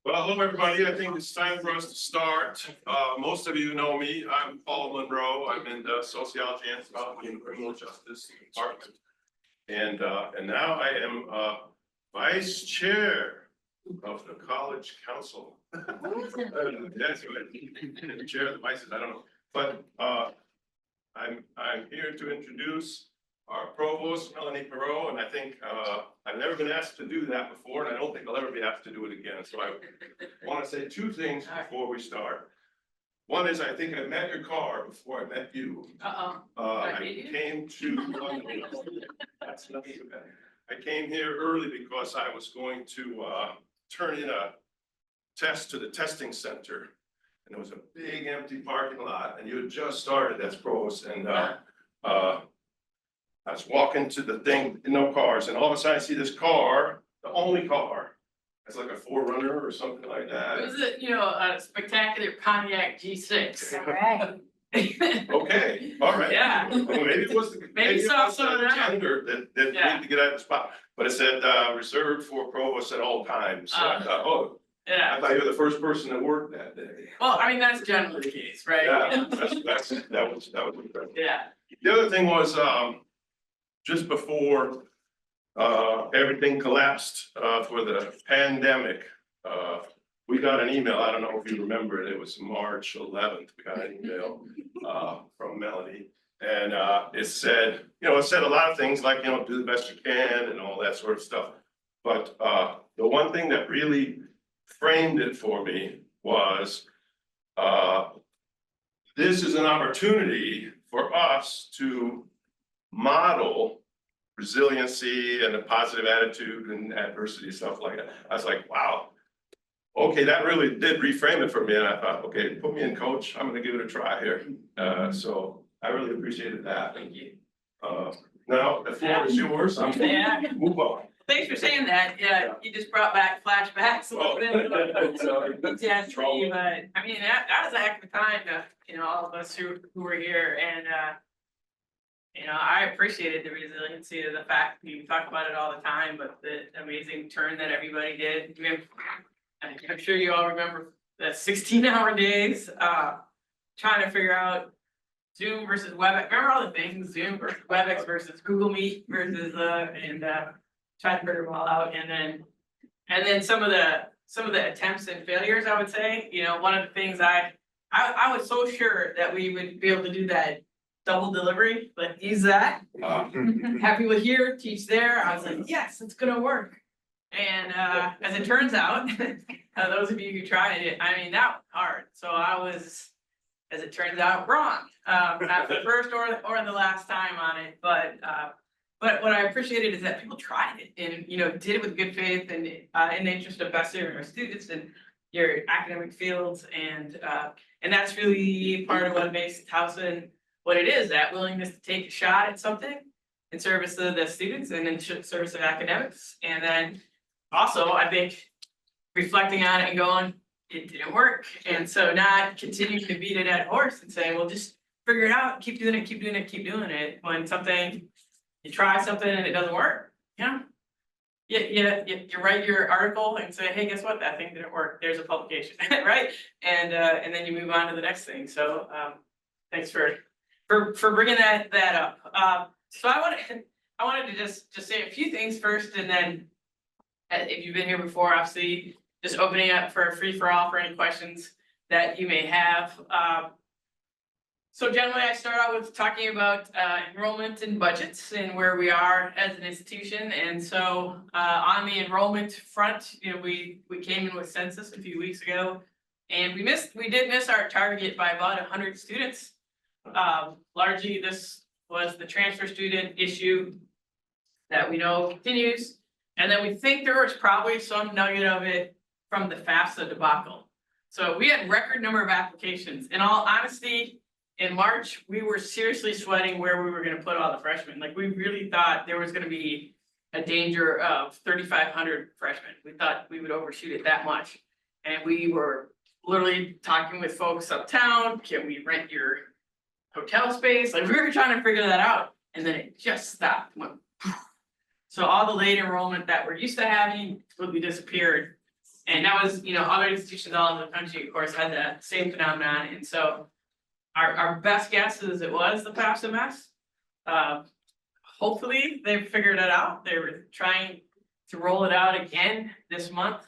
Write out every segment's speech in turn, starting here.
Well, hello, everybody. I think it's time for us to start. Most of you know me. I'm Paul Monroe. I'm in the sociology and anthropology and criminal justice department. And now I am vice chair of the college council. That's right. Chair of the vices, I don't know. But I'm here to introduce our provost, Melanie Perot, and I think I've never been asked to do that before, and I don't think I'll ever be asked to do it again. So I want to say two things before we start. One is I think I met your car before I met you. I came to that's nothing too bad. I came here early because I was going to turn in a test to the testing center, and it was a big empty parking lot, and you had just started as provost, and I was walking to the thing, no cars, and all of a sudden I see this car, the only car. It's like a 4Runner or something like that. It was a spectacular Pontiac G6. All right. Okay, all right. Yeah. Well, maybe it was the Maybe it saw was some of the that. tender that Yeah. needed to get out of the spot. But it said reserved for provost at all times. So I thought, oh, I Yeah, thought you were the first person that worked that day. well, I mean, that's generally the case, right? Yeah, that was incredible. Yeah, The other thing was, just before, everything collapsed, for the pandemic, we got an email, I don't know if you remember it, it was March 11th, we got an email, from Melanie. And, it said, it said a lot of things like, do the best you can and all that sort of stuff. But, the one thing that really framed it for me was, this is an opportunity for us to model resiliency and a positive attitude and adversity, stuff like that. I was like, wow. Okay, that really did reframe it for me. And I thought, okay, put me in coach. I'm gonna give it a try here. So I really appreciated that. thank you. Now the floor is yours. I'm Yeah. gonna move on. Thanks for saying that. Yeah, you just brought back flashbacks a little bit. Yeah, but I mean, that was a heck of a time to, all of us who were here, and I appreciated the resiliency of the fact we talk about it all the time, but the amazing turn that everybody did. I'm sure you all remember the 16-hour days, trying to figure out Zoom versus WebEx. Remember all the things, Zoom versus WebEx versus Google Meet versus and try to figure them all out, and then some of the attempts and failures, I would say. One of the things I was so sure that we would be able to do that double delivery, but use that. Have people here, teach there. I was like, yes, it's gonna work. And as it turns out, those of you who tried it, I mean, that was hard. So I was, as it turns out, wrong. Not the first or the last time on it, but what I appreciated is that people tried it and did it with good faith and in the interest of best serving our students and your academic fields, and that's really part of what makes Towson what it is, that willingness to take a shot at something in service of the students and in service of academics. And then also, I think, reflecting on it and going, it didn't work. And so not continuing to beat it at a horse and saying, well, just figure it out, keep doing it, keep doing it, keep doing it. When you try something and it doesn't work, you write your article and say, hey, guess what? That thing didn't work. There's a publication, right? And then you move on to the next thing. So thanks for bringing that up. So I wanted to just say a few things first, and then if you've been here before, obviously just opening up for a free for all for any questions that you may have. So generally I start out with talking about enrollment and budgets and where we are as an institution. And so on the enrollment front, we came in with census a few weeks ago, and we did miss our target by about 100 students. Largely this was the transfer student issue that we know continues. And then we think there was probably some nugget of it from the FAFSA debacle. So we had record number of applications. In all honesty, in March, we were seriously sweating where we were gonna put all the freshmen. Like, we really thought there was gonna be a danger of 3,500 freshmen. We thought we would overshoot it that much. And we were literally talking with folks uptown, can we rent your hotel space? Like, we were trying to figure that out, and then it just stopped. Went, so all the late enrollment that we're used to having completely disappeared. And that was, other institutions all over the country, of course, had that same phenomenon, and so. Our best guess is it was the FAFSA mess. Hopefully, they've figured it out, they were trying to roll it out again this month.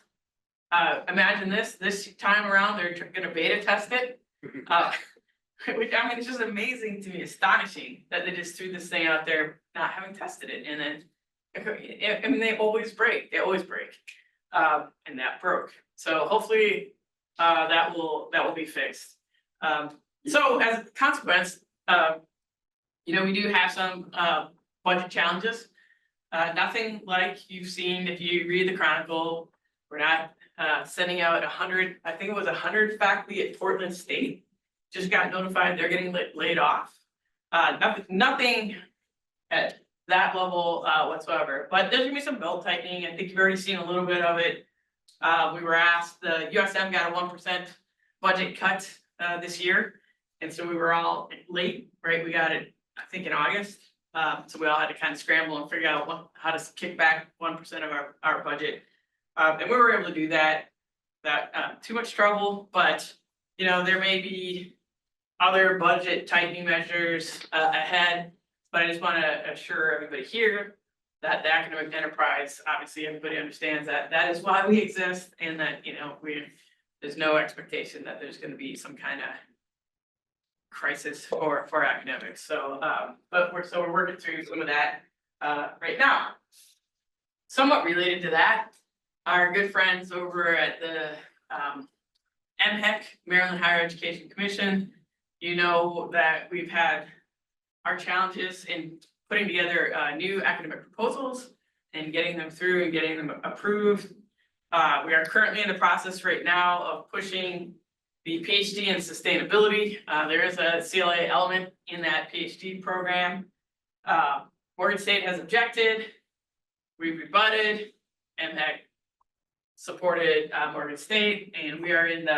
Imagine this time around, they're gonna beta test it. Which, I mean, it's just amazing to me, astonishing that they just threw this thing out there, not having tested it, and then. I mean, they always break, and that broke, so hopefully, that will be fixed. So as a consequence, we do have some, budget challenges. Nothing like you've seen if you read the Chronicle. We're not, sending out 100, I think it was 100 faculty at Portland State. Just got notified they're getting laid off. Nothing at that level, whatsoever, but there's gonna be some belt tightening. I think you've already seen a little bit of it. We were asked, the USM got a 1% budget cut, this year. And so we were all late, right? We got it, I think, in August. So we all had to kind of scramble and figure out how to kick back 1% of our budget. And we were able to do that, too much trouble, but, there may be other budget tightening measures, ahead. But I just want to assure everybody here that the academic enterprise, obviously, everybody understands that is why we exist, and that, there's no expectation that there's going to be some kind of crisis for academics. So, but we're working through some of that right now. Somewhat related to that, our good friends over at the MHEC, Maryland Higher Education Commission, that we've had our challenges in putting together new academic proposals and getting them through and getting them approved. We are currently in the process right now of pushing the PhD in sustainability. There is a CLA element in that PhD program. Morgan State has objected. We've rebutted. MHEC supported Morgan State, and we are in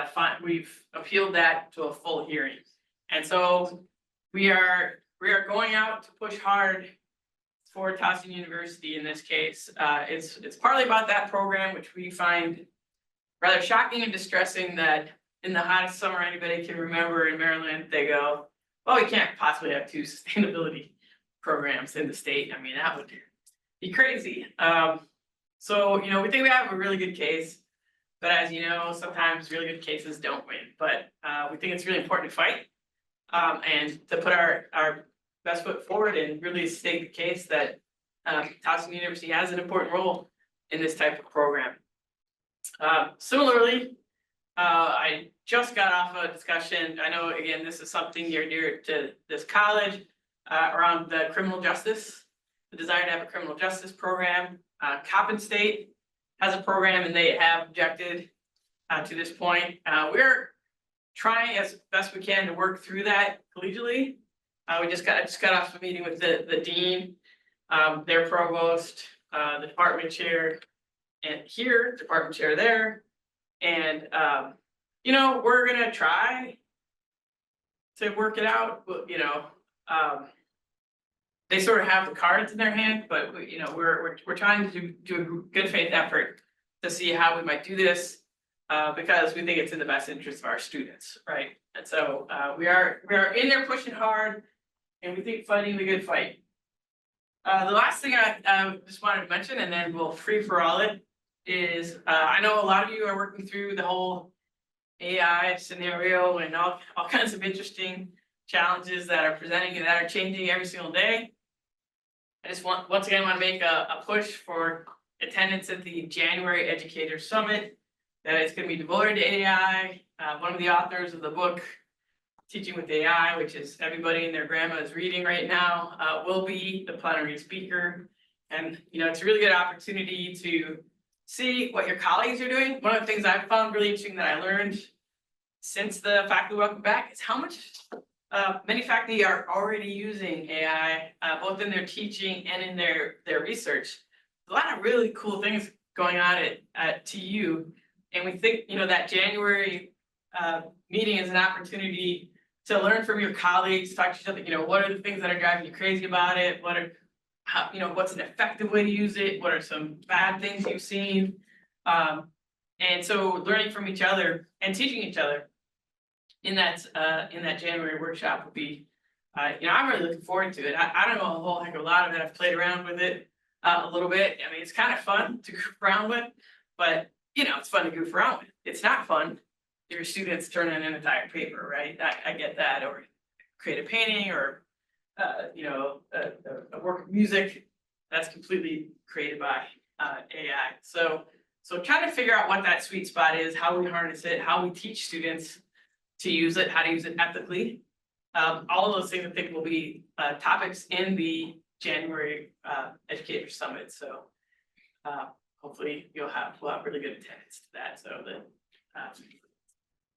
we've appealed that to a full hearing. And so we are going out to push hard for Towson University in this case. It's partly about that program, which we find rather shocking and distressing that in the hottest summer anybody can remember in Maryland, they go, well, we can't possibly have 2 sustainability programs in the state. I mean, that would be crazy. So, we think we have a really good case, but as you know, sometimes really good cases don't win. But we think it's really important to fight and to put our best foot forward and really state the case that Towson University has an important role in this type of program. Similarly, I just got off a discussion. I know, again, this is something near to this college around the criminal justice, the desire to have a criminal justice program. Coppin State has a program and they have objected to this point. We're trying as best we can to work through that collegially. I just got off a meeting with the dean, their provost, the department chair, and here, department chair there. And, we're gonna try to work it out, but, they sort of have the cards in their hand, but, we're trying to do a good faith effort to see how we might do this, because we think it's in the best interest of our students, right? And so, we are in there pushing hard, and we think fighting the good fight. The last thing I just wanted to mention, and then we'll free for all it, is I know a lot of you are working through the whole AI scenario and all kinds of interesting challenges that are presenting and that are changing every single day. I just once again want to make a push for attendance at the January Educator Summit that is going to be devoted to AI. One of the authors of the book Teaching with AI, which is everybody and their grandma is reading right now, will be the plenary speaker. And it's a really good opportunity to see what your colleagues are doing. One of the things I've found really interesting that I learned since the faculty welcome back is how much many faculty are already using AI, both in their teaching and in their research. A lot of really cool things going on at TU. And we think, that January meeting is an opportunity to learn from your colleagues, talk to each other, what are the things that are driving you crazy about it? What's an effective way to use it? What are some bad things you've seen? And so learning from each other and teaching each other in that January workshop would be, I'm really looking forward to it. I don't know a whole heck of a lot of it. I've played around with it a little bit. I mean, it's kind of fun to goof around with, but it's fun to goof around with. It's not fun. Your students turn in an entire paper, right? I get that, or create a painting, or a work of music that's completely created by AI. So trying to figure out what that sweet spot is, how we harness it, how we teach students to use it, how to use it ethically. All of those things I think will be topics in the January Educator Summit. So hopefully we'll have really good attendance to that. So that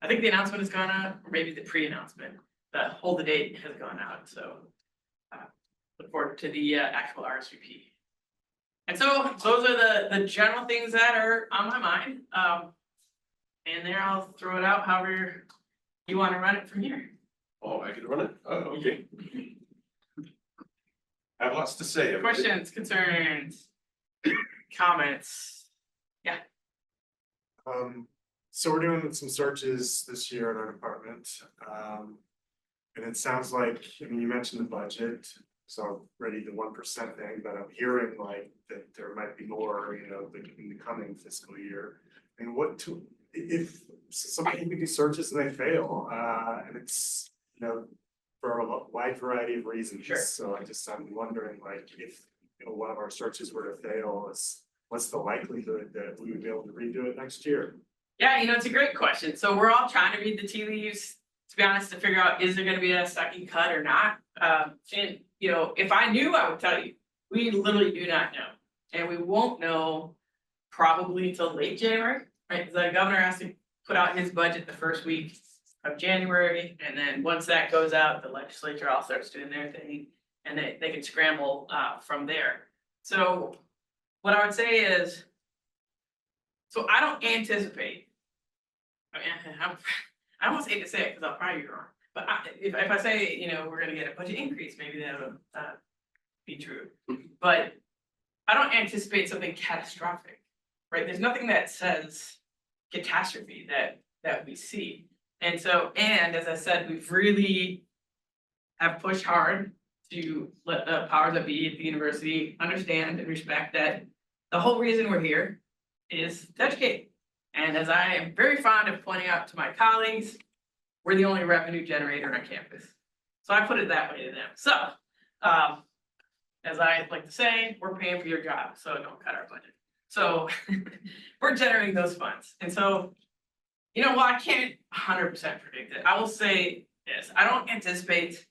I think the announcement has gone out, or maybe the pre-announcement. The hold the date has gone out. So look forward to the actual RSVP. And so those are the general things that are on my mind. And there I'll throw it out however you want to run it from here. Oh, I can run it? Oh, okay. I have lots to say. Questions, concerns, comments? Yeah. So we're doing some searches this year in our department. And it sounds like, I mean, you mentioned the budget, so ready the 1% thing, but I'm hearing like that there might be more, in the coming fiscal year. And if some people do searches and they fail, and it's, for a wide variety of reasons. Sure. So I'm wondering, like, if one of our searches were to fail, what's the likelihood that we would be able to redo it next year? Yeah, it's a great question. So we're all trying to read the tea leaves, to be honest, to figure out, is there gonna be a second cut or not? And if I knew, I would tell you. We literally do not know. And we won't know probably till late January, right? The governor has to put out his budget the first week of January. And then once that goes out, the legislature all starts doing their thing, and they can scramble from there. So what I would say is, so I don't anticipate, I almost hate to say it because I'll probably be wrong, but if I say, we're gonna get a budget increase, maybe that would be true. But I don't anticipate something catastrophic, right? There's nothing that says catastrophe that we see. And so, and as I said, we've really have pushed hard to let the powers that be at the university understand and respect that the whole reason we're here is to educate. And as I am very fond of pointing out to my colleagues, we're the only revenue generator on our campus. So I put it that way to them. So, as I like to say, we're paying for your job, so don't cut our budget. So we're generating those funds. And so, while I can't 100% predict it, I will say this: I don't anticipate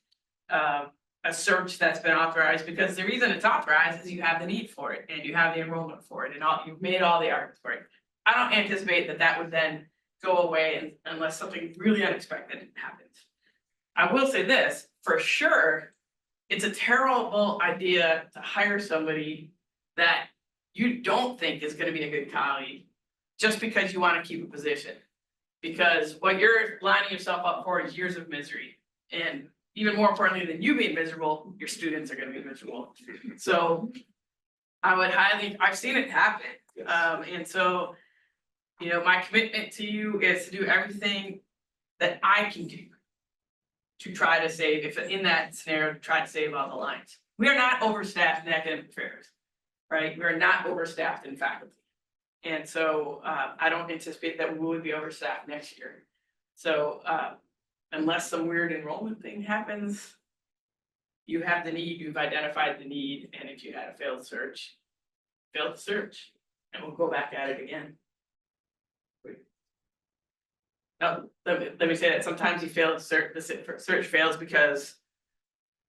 a search that's been authorized, because the reason it's authorized is you have the need for it and you have the enrollment for it and you've made all the arguments for it. I don't anticipate that would then go away unless something really unexpected happens. I will say this, for sure, it's a terrible idea to hire somebody that you don't think is going to be a good colleague just because you want to keep a position. Because what you're lining yourself up for is years of misery. And even more importantly than you being miserable, your students are going to be miserable. So I would I've seen it happen. Yes. And so, my commitment to you is to do everything that I can do to try to save, if in that scenario, try to save all the lines. We are not overstaffed in academic affairs, right? We are not overstaffed in faculty. And so I don't anticipate that we would be overstaffed next year. So unless some weird enrollment thing happens, you have the need, you've identified the need, and if you had a failed search, and we'll go back at it again. Now, let me say that sometimes you fail the search fails because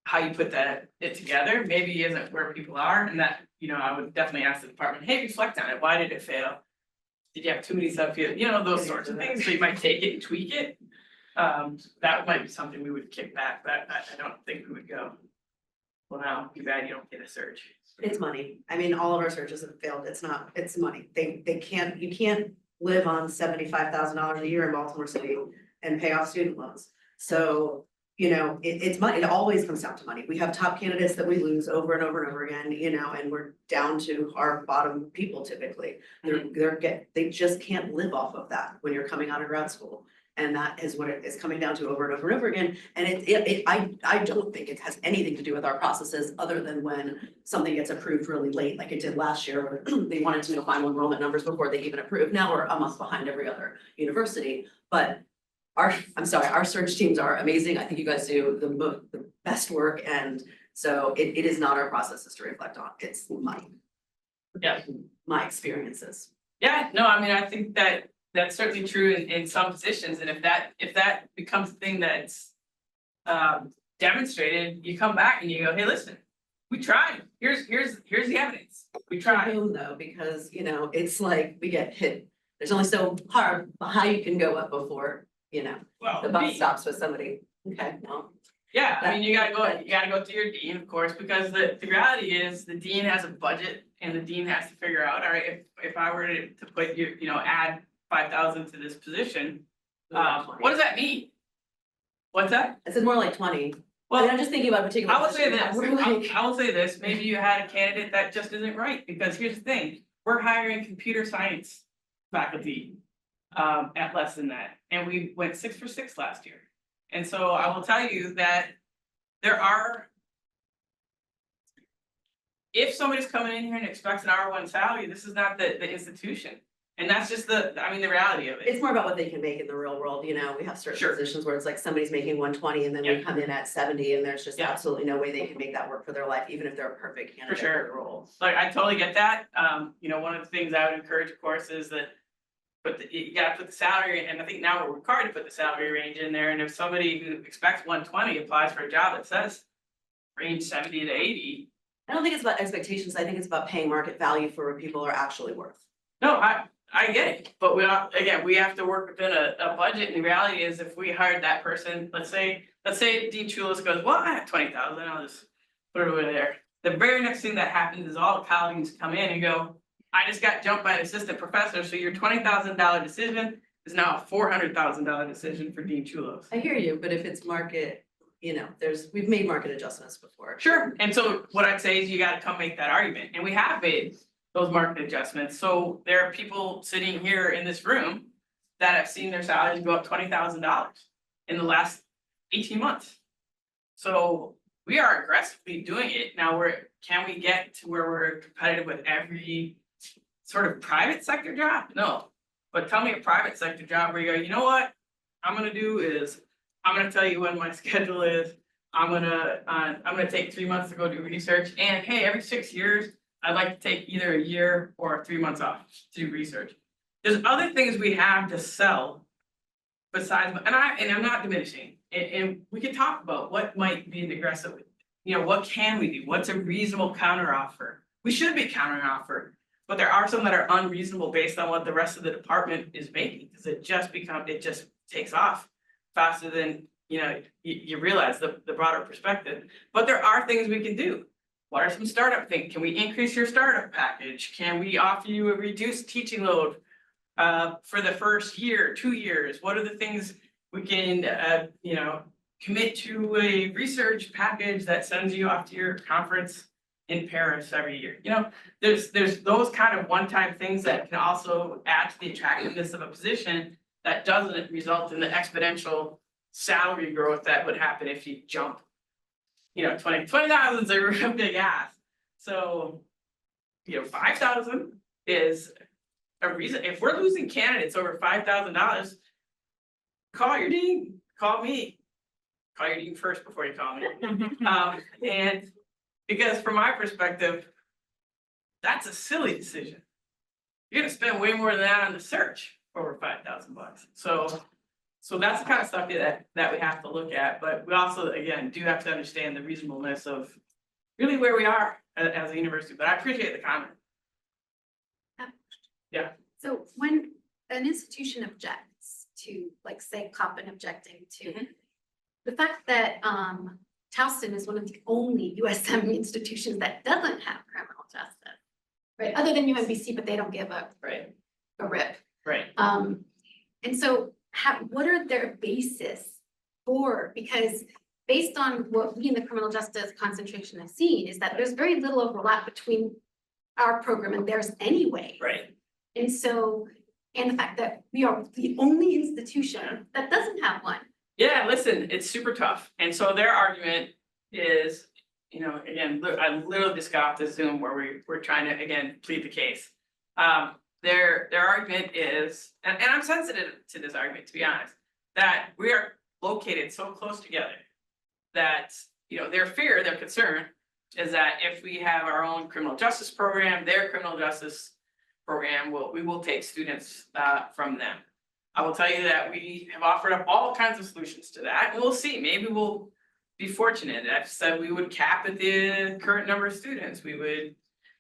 how you put it together maybe isn't where people are, and that, I would definitely ask the department, hey, reflect on it. Why did it fail? Did you have too many subfields? Those sorts of things. So you might take it and tweak it. That might be something we would kick back, but I don't think we would go, well, now, too bad you don't get a search. It's money. I mean, all of our searches have failed. It's money. You can't live on $75,000 a year in Baltimore City and pay off student loans. So you know, it's money, it always comes down to money. We have top candidates that we lose over and over and over again, you know, and we're down to our bottom people typically. They just can't live off of that when you're coming out of grad school. And that is what it is coming down to over and over and over again. And I don't think it has anything to do with our processes, other than when something gets approved really late, like it did last year, where they wanted to know final enrollment numbers before they even approved. Now we're a month behind every other university, but our search teams are amazing. I think you guys do the best work, and so it is not our processes to reflect on, it's my experiences. Yeah, no, I mean, I think that that's certainly true in some positions, and if that becomes a thing that's demonstrated, you come back and you go, hey, listen, we tried, here's the evidence, we tried. Though, because, you know, it's like we get hit, there's only so high you can go up before, you know, Well, the bus stops with somebody. Okay, well, yeah, I mean, you gotta go to your dean, of course, because the reality is the dean has a budget and the dean has to figure out, all right, if I were to put you know, add 5,000 to this position, what does that mean? What's that? I said more like 20. I mean, Well, I'm just thinking about a particular. I will say position. this, We're like- I will say this, maybe you had a candidate that just isn't right, because here's the thing, we're hiring computer science faculty at less than that, and we went 6 for 6 last year. And so I will tell you that there are, if somebody's coming in here and expects an R1 salary, this is not the institution. And that's just the reality of it. It's more about what they can make in the real world, you know, we have certain Sure. positions where it's like somebody's making 120 and then we Yeah. come in at 70 and there's just Yeah. absolutely no way they can make that work for their life, even if they're a perfect candidate sure. for the role. Like, I totally get that, you know, one of the things I would encourage, of course, is that, you gotta put the salary, and I think now we're required to put the salary range in there, and if somebody who expects 120 applies for a job that says range 70 to 80. I don't think it's about expectations, I think it's about paying market value for what people are actually worth. No, I get it, but we have to work within a budget, and the reality is, if we hired that person, let's say Dean Chulis goes, well, I have 20,000, I'll just put it over there. The very next thing that happens is all the colleagues come in and go, I just got jumped by an assistant professor, so your $20,000 decision is now a $400,000 decision for Dean Chulos. I hear you, but if it's market, you know, we've made market adjustments before. Sure, and so what I'd say is you gotta come make that argument, and we have made those market adjustments, so there are people sitting here in this room that have seen their salaries go up $20,000 in the last 18 months. So we are aggressively doing it, now can we get to where we're competitive with every sort of private sector job? No, but tell me a private sector job where you go, you know what, I'm gonna tell you when my schedule is, I'm gonna take 3 months to go do research, and hey, every 6 years, I'd like to take either a year or 3 months off to do research. There's other things we have to sell besides, and I'm not diminishing, and we can talk about what might be an aggressive, you know, what can we do? What's a reasonable counteroffer? We should be counteroffer, but there are some that are unreasonable based on what the rest of the department is making, because it just takes off faster than, you know, you realize the broader perspective. But there are things we can do. What are some startup things? Can we increase your startup package? Can we offer you a reduced teaching load for the first year, 2 years? What are the things we can, you know, commit to a research package that sends you off to your conference in Paris every year? You know, there's those kind of one-time things that can also add to the attractiveness of a position that doesn't result in the exponential salary growth that would happen if you jump. You know, 20,000 is a real big ask. So, you know, 5,000 is a reason. If we're losing candidates over $5,000, call your dean, call me. Call your dean first before you call me. And because from my perspective, that's a silly decision. You're gonna spend way more than that on the search over $5,000. So that's the kind of stuff that we have to look at, but we also, again, do have to understand the reasonableness of really where we are as a university, but I appreciate the comment. Yeah. So when an institution objects to, like, say, Coppin objecting to the fact that Towson is one of the only USM institutions that doesn't have criminal justice, right? Other than UMBC, but they don't give a rip. Right. And so what are their basis for? Because based on what we in the criminal justice concentration have seen, is that there's very little overlap between our program and theirs anyway. Right. And so, and the fact that we are the only institution that doesn't have one. Yeah, listen, it's super tough. And so their argument is, again, I literally just got off the Zoom where we're trying to, again, plead the case. Their argument is, and I'm sensitive to this argument, to be honest, that we are located so close together that, their fear, their concern is that if we have our own criminal justice program, their criminal justice program, we will take students from them. I will tell you that we have offered up all kinds of solutions to that, and we'll see, maybe we'll be fortunate. I've said we would cap at the current number of students, we would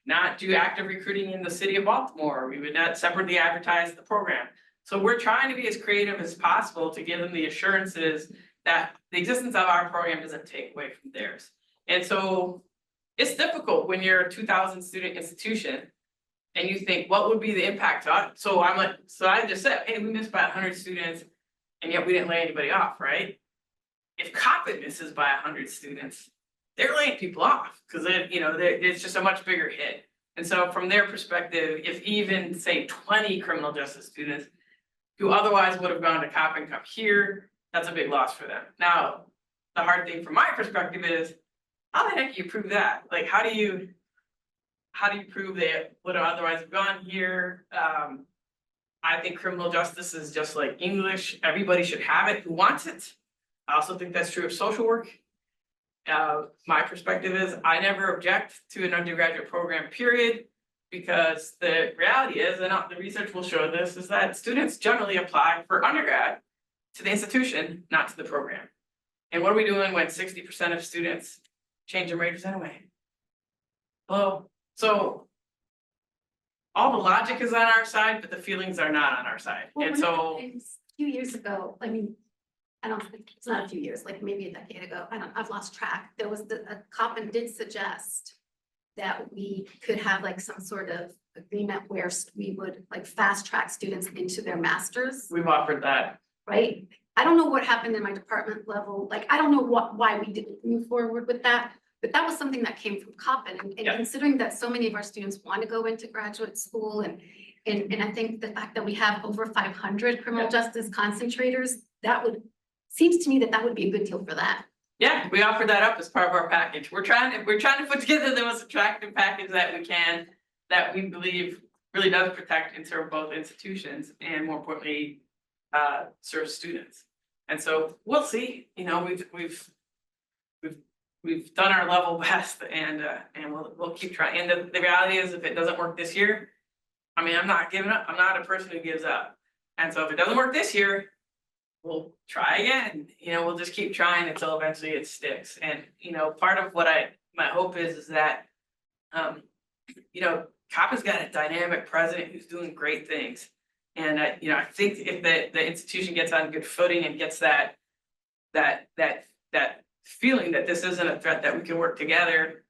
not do active recruiting in the city of Baltimore, we would not separately advertise the program. So we're trying to be as creative as possible to give them the assurances that the existence of our program doesn't take away from theirs. And so it's difficult when you're a 2,000 student institution and you think, what would be the impact to us? So I just said, hey, we missed by 100 students and yet we didn't lay anybody off, right? If Coppin misses by 100 students, they're laying people off because it's just a much bigger hit. And so from their perspective, if even say 20 criminal justice students who otherwise would have gone to Coppin come here, that's a big loss for them. Now, the hard thing from my perspective is, how the heck do you prove that? Like, how do you prove they would have otherwise have gone here? I think criminal justice is just like English. Everybody should have it who wants it. I also think that's true of social work. My perspective is I never object to an undergraduate program, period, because the reality is, and the research will show this, is that students generally apply for undergrad to the institution, not to the program. And what are we doing when 60% of students change their majors anyway? Well, so all the logic is on our side, but the feelings are not on our side. Well, And one of the so, things a few years ago, I mean, I don't think, it's not a few years, like maybe a decade ago, I've lost track. There was a Coppin did suggest that we could have like some sort of agreement where we would like fast track students into their masters, we've offered that. right? I don't know what happened in my department level, like, I don't know why we didn't move forward with that, but that was something that came from Coppin. And Yeah. considering that so many of our students want to go into graduate school and I think the fact that we have over 500 criminal Yeah. justice concentrators, seems to me that would be a good deal for that. Yeah, we offered that up as part of our package. We're trying to put together the most attractive package that we can, that we believe really does protect and serve both institutions and more importantly, serve students. And so we'll see, we've done our level best and we'll keep trying. And the reality is, if it doesn't work this year, I mean, I'm not giving up. I'm not a person who gives up. And so if it doesn't work this year, we'll try again, we'll just keep trying until eventually it sticks. And, part of what my hope is that, Coppin's got a dynamic president who's doing great things. And I think if the institution gets on good footing and gets that feeling that this isn't a threat, that we can work together,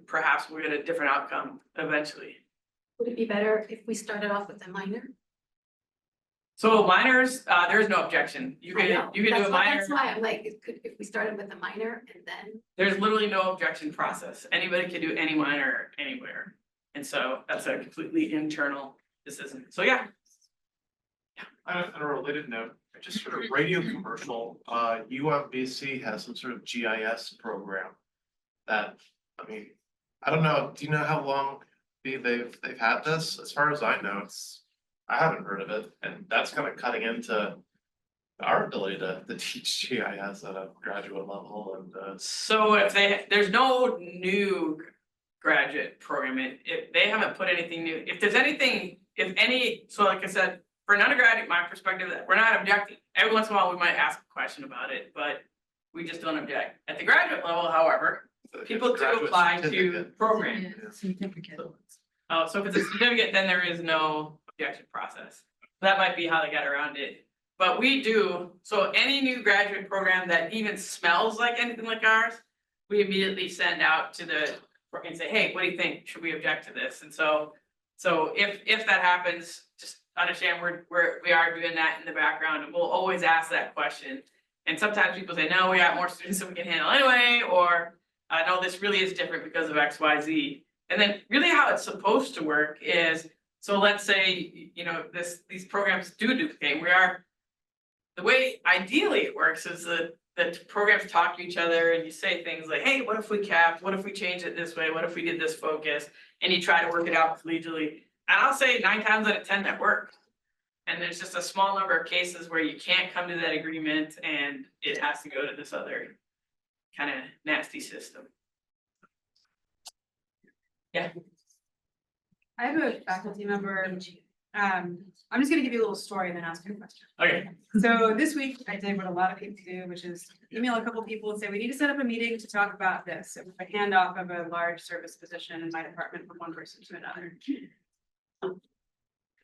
perhaps we'll get a different outcome eventually. Would it be better if we started off with a minor? So minors, there is no objection. You I can know. do That's a why- minor. That's why I'm like, if we started with a minor and then, There's literally no objection process. Anybody can do any minor anywhere. And so that's a completely internal decision. So yeah. On a related note, just sort of radio commercial, UMBC has some sort of GIS program that, I mean, I don't know, do you know how long they've had this? As far as I know, I haven't heard of it, and that's kind of cutting into our ability to teach GIS at a graduate level and So there's no new graduate program, if they haven't put anything new, if there's anything, so like I said, for an undergraduate, my perspective, we're not objecting. Every once in a while, we might ask a question about it, but we just don't object. At the graduate level, however, people do graduate apply to certificate. programs. Certificate. So if it's a certificate, then there is no objection process. That might be how they got around it. But we do, so any new graduate program that even smells like anything like ours, we immediately send out to and say, hey, what do you think? Should we object to this? And so if that happens, just understand we are doing that in the background, and we'll always ask that question. And sometimes people say, no, we got more students than we can handle anyway, or no, this really is different because of X, Y, Z. And then really how it's supposed to work is, so let's say, you know, these programs do duplicate. The way ideally it works is that the programs talk to each other and you say things like, hey, what if we capped? What if we changed it this way? What if we did this focus? And you try to work it out collegially. And I'll say 9 times out of 10 that works. And there's just a small number of cases where you can't come to that agreement and it has to go to this other kind of nasty system. Yeah. I have a faculty member, I'm just gonna give you a little story and then ask you a question. Okay. So this week I did what a lot of people do, which is email a couple people and say, we need to set up a meeting to talk about this. It was a handoff of a large service position in my department from one person to another.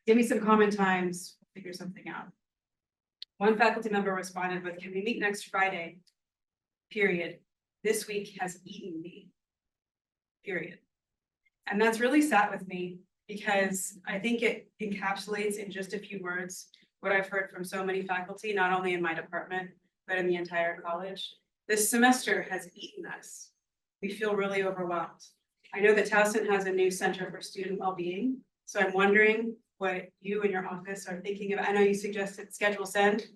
Give me some common times, figure something out. One faculty member responded with, can we meet next Friday? Period. This week has eaten me. Period. And that's really sat with me because I think it encapsulates in just a few words what I've heard from so many faculty, not only in my department, but in the entire college. This semester has eaten us. We feel really overwhelmed. I know that Towson has a new Center for Student Wellbeing, so I'm wondering what you and your office are thinking of. I know you suggested schedule send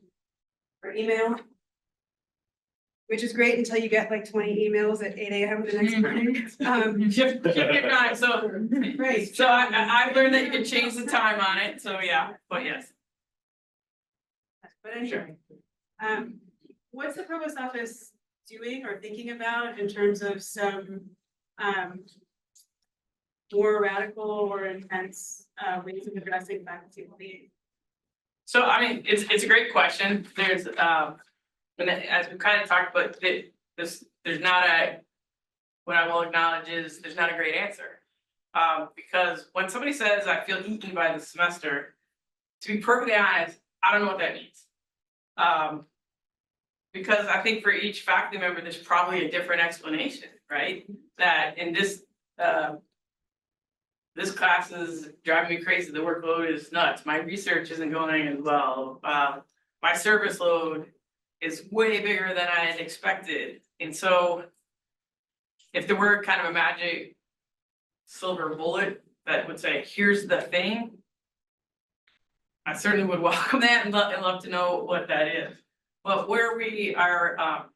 or email, which is great until you get like 20 emails at 8 AM the next morning. Shift your time, so. Right. So I've learned that you can change the time on it, so yeah, but yes. But anyway, what's the provost office doing or thinking about in terms of some more radical or intense ways of addressing faculty well-being? So I mean, it's a great question. There's and as we kind of talked about, there's not what I will acknowledge is there's not a great answer. Because when somebody says I feel eaten by the semester, to be perfectly honest, I don't know what that means. Because I think for each faculty member, there's probably a different explanation, right? That in this class is driving me crazy, the workload is nuts, my research isn't going as well, my service load is way bigger than I had expected. And so if there were kind of a magic silver bullet that would say, here's the thing, I certainly would welcome that and love to know what that is. But where we are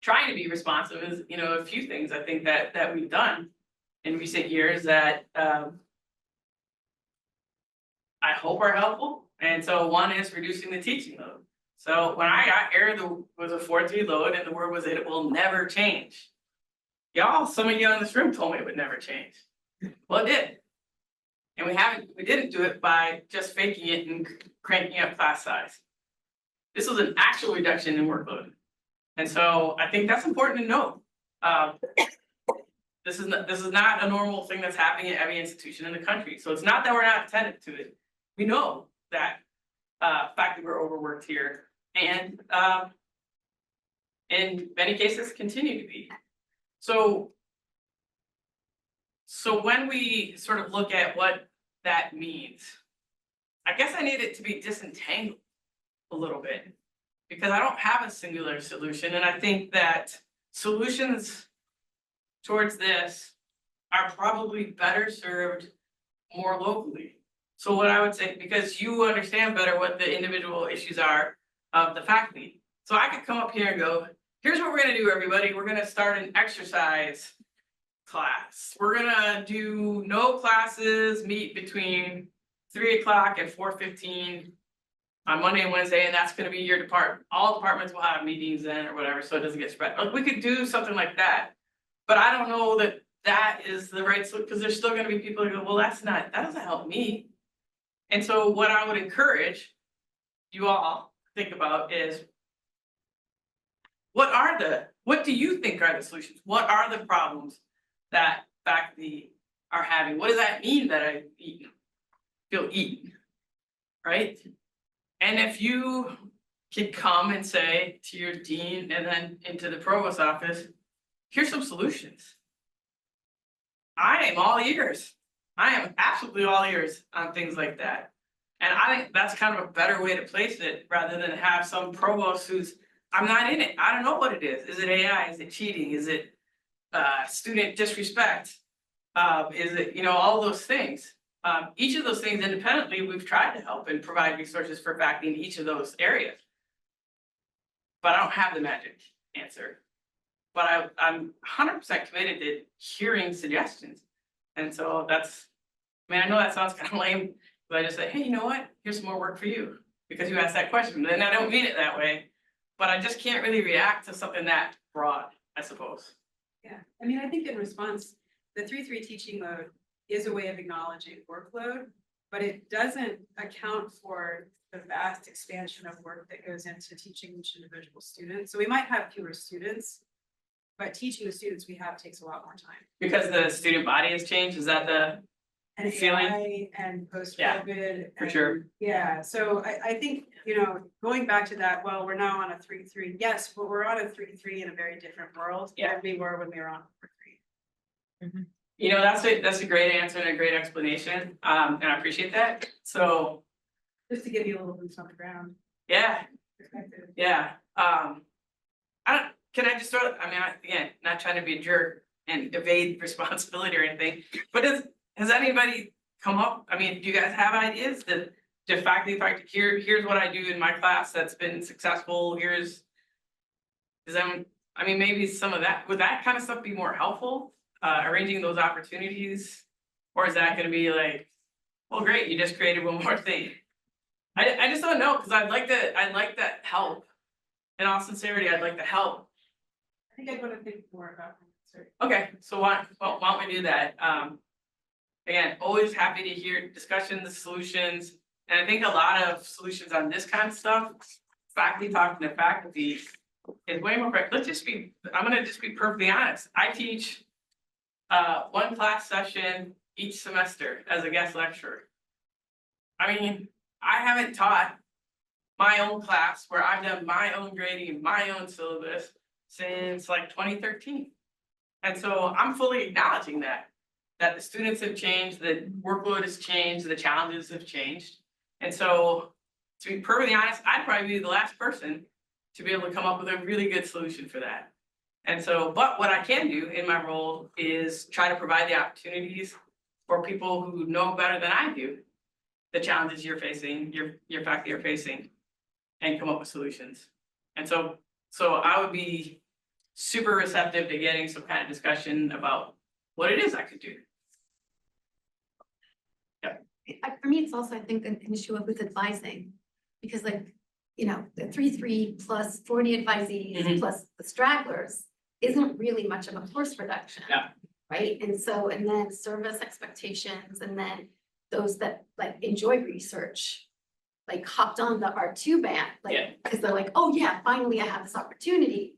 trying to be responsive is, you know, a few things I think that we've done in recent years that I hope are helpful. And so one is reducing the teaching load. So when I got here, there was a 4-3 load and the word was that it will never change. Y'all, some of you in this room told me it would never change. Well, it did. And we didn't do it by just faking it and cranking up class size. This was an actual reduction in workload. And so I think that's important to note. This is not a normal thing that's happening at every institution in the country. So it's not that we're not attentive to it. We know that faculty were overworked here and in many cases continue to be. So when we sort of look at what that means, I guess I need it to be disentangled a little bit because I don't have a singular solution. And I think that solutions towards this are probably better served more locally. So what I would say, because you understand better what the individual issues are of the faculty. So I could come up here and go, here's what we're gonna do, everybody. We're gonna start an exercise class. We're gonna do no classes, meet between 3 o'clock and 4:15 on Monday and Wednesday, and that's gonna be your department. All departments will have meetings then or whatever, so it doesn't get spread. Like, we could do something like that, but I don't know that that is the right solution, because there's still gonna be people who go, well, that doesn't help me. And so what I would encourage you all to think about is, what do you think are the solutions? What are the problems that faculty are having? What does that mean that I feel eaten, right? And if you can come and say to your dean and then into the provost office, here's some solutions. I am all ears. I am absolutely all ears on things like that. And I think that's kind of a better way to place it, rather than have some provost who's, I'm not in it, I don't know what it is. Is it AI, is it cheating, is it student disrespect? Is it, you know, all those things. Each of those things independently, we've tried to help and provide resources for faculty in each of those areas. But I don't have the magic answer. But I'm 100% committed to hearing suggestions. And so that's, I mean, I know that sounds kind of lame, but I just say, hey, you know what? Here's some more work for you, because you asked that question, and I don't mean it that way. But I just can't really react to something that broad, I suppose. Yeah, I mean, I think in response, the 3-3 teaching mode is a way of acknowledging workload, but it doesn't account for the vast expansion of work that goes into teaching each individual student. So we might have fewer students, but teaching the students we have takes a lot more time. Because the student body has changed, is that the And feeling? AI and post-COVID. for and- sure. Yeah, so I think, you know, going back to that, well, we're now on a 3-3, yes, but we're on a 3-3 in a very different world Yeah. than we were when we were on 4-3. You know, that's a great answer and a great explanation, and I appreciate that. So, Just to give you a little boost on the ground yeah, perspective. yeah, can I just throw, I mean, again, not trying to be a jerk and evade responsibility or anything, but has anybody come up, I mean, do you guys have ideas that the faculty, here's what I do in my class that's been successful, here's. I mean, maybe some of that, would that kind of stuff be more helpful, arranging those opportunities? Or is that gonna be like, well, great, you just created one more thing? I just don't know, cause I'd like that help. In all sincerity, I'd like to help. I think I'd want to think more about that. Okay, so why don't we do that? Again, always happy to hear discussions, solutions, and I think a lot of solutions on this kind of stuff, faculty talking to faculty is way more, I'm gonna just be perfectly honest. I teach one class session each semester as a guest lecturer. I mean, I haven't taught my own class where I've done my own grading, my own syllabus since like 2013. And so I'm fully acknowledging that the students have changed, the workload has changed, the challenges have changed. And so, to be perfectly honest, I'd probably be the last person to be able to come up with a really good solution for that. And so, but what I can do in my role is try to provide the opportunities for people who know better than I do the challenges you're facing, your faculty are facing, and come up with solutions. And so I would be super receptive to getting some kind of discussion about what it is I could do. For me, it's also, I think, an issue with advising, because like, you know, the 3-3 plus 40 advisees Mhm. plus the stragglers isn't really much of a course reduction. Yeah. Right, and so, and then service expectations, and then those that like enjoy research, like hopped on the R2 band, Yeah. like, because they're like, oh yeah, finally I have this opportunity.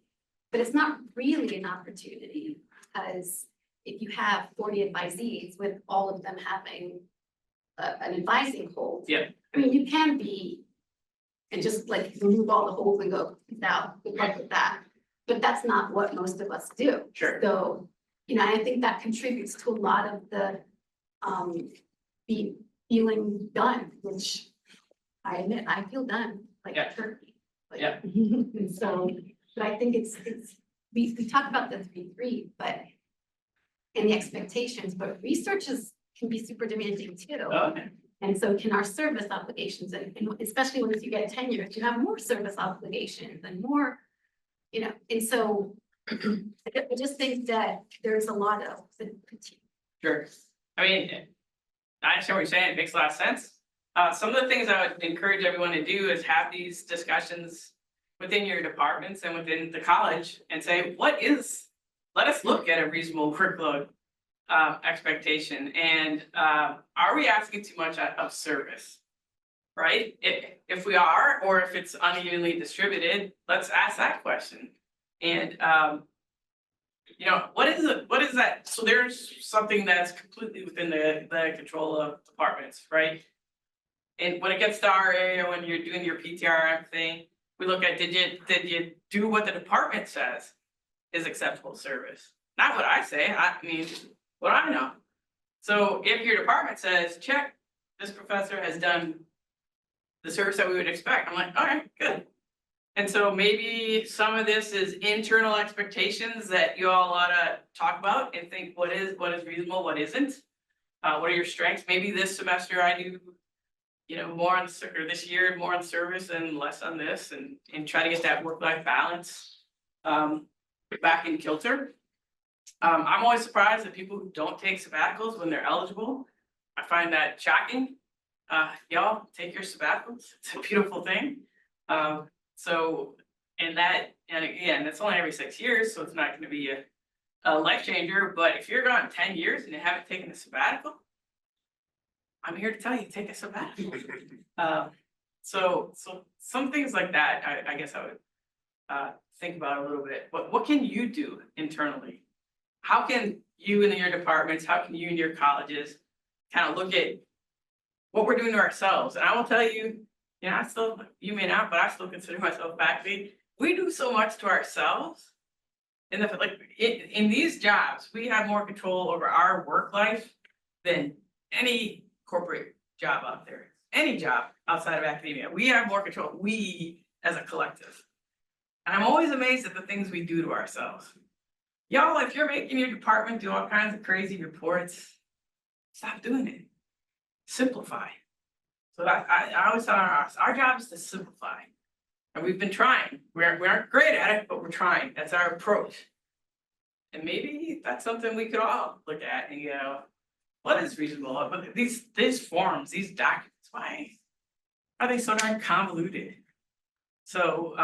But it's not really an opportunity, because if you have 40 advisees with all of them having an advising hold. Yeah. I mean, you can be, and just like remove all the holds and go, now, good luck with that. But that's not what most of us do. Sure. So, you know, I think that contributes to a lot of the feeling done, which I admit, I feel done, like Yeah. a turkey. Like, Yeah. And so, but I think it's, we talk about the 3-3, but and the expectations, but research can be super demanding too. Okay. And so can our service obligations, and especially when you get tenure, you have more service obligations and more, you know, and so I just think that there's a lot of. Sure. I mean, I understand what you're saying. It makes a lot of sense. Some of the things I would encourage everyone to do is have these discussions within your departments and within the college and say, let us look at a reasonable workload expectation, and are we asking too much of service? Right? If we are, or if it's unevenly distributed, let's ask that question. And you know, what is that? So there's something that's completely within the control of departments, right? And when it gets to our area, when you're doing your PTRM thing, we look at, did you do what the department says is acceptable service? Not what I say, I mean, what I know. So if your department says, check, this professor has done the service that we would expect. I'm like, all right, good. And so maybe some of this is internal expectations that you all ought to talk about and think what is reasonable, what isn't. What are your strengths? Maybe this semester I do, more on, or this year, more on service and less on this, and try to get that work-life balance back in kilter. I'm always surprised at people who don't take sabbaticals when they're eligible. I find that shocking. Y'all take your sabbaticals. It's a beautiful thing. And again, it's only every 6 years, so it's not going to be a life changer. But if you're gone 10 years and you haven't taken a sabbatical, I'm here to tell you, take a sabbatical. So some things like that, I guess I would think about a little bit. But what can you do internally? How can you in your departments, how can you in your colleges kind of look at what we're doing to ourselves? And I will tell you, you may not, but I still consider myself faculty. We do so much to ourselves. And in these jobs, we have more control over our work life than any corporate job out there, any job outside of academia. We have more control, we as a collective. And I'm always amazed at the things we do to ourselves. Y'all, if you're making your department do all kinds of crazy reports, stop doing it. Simplify. So I always tell our job is to simplify. And we've been trying. We aren't great at it, but we're trying. That's our approach. And maybe that's something we could all look at and what is reasonable? But these forms, these documents, why are they so darn convoluted? So